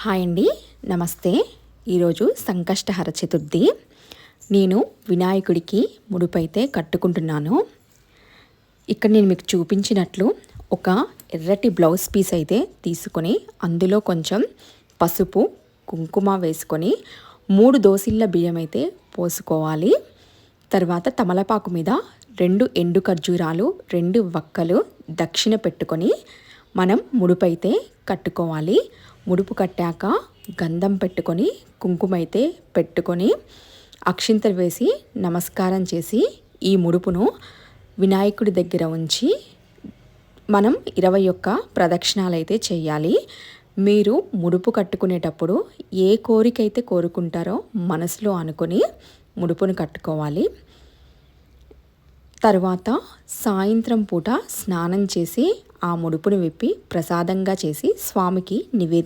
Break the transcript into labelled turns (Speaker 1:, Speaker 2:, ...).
Speaker 1: Hi అండి, నమస్తే. ఈరోజు సంకష్టహర చతుర్థి. నేను వినాయకుడికి ముడుపైతే కట్టుకుంటున్నాను. ఇక్కడ నేను మీకు చూపించినట్లు ఒక ఎర్రటి బ్లౌజ్ పీస్ అయితే తీసుకొని అందులో కొంచెం పసుపు, కుంకుమ వేసుకొని 3 దోసిళ్ళ బియ్యం అయితే పోసుకోవాలి. తర్వాత తమలపాకు మీద 2 ఎండు ఖర్జూరాలు, 2 వక్కలు దక్షిణ పెట్టుకొని మనం ముడుపైతే కట్టుకోవాలి. ముడుపు కట్టాక గంధం పెట్టుకొని కుంకుమ అయితే పెట్టుకొని అక్షింతలు వేసి నమస్కారం చేసి ఈ ముడుపును వినాయకుడి దగ్గర ఉంచి మనం 21 ప్రదక్షిణాలు అయితే చేయాలి. మీరు ముడుపు కట్టుకునేటప్పుడు ఏ కోరిక అయితే కోరుకుంటారో మనసులో అనుకొని ముడుపును కట్టుకోవాలి. తర్వాత సాయంత్రం పూట స్నానం చేసి ఆ ముడుపును విప్పి ప్రసాదంగా చేసి స్వామికి నివేదించాలి.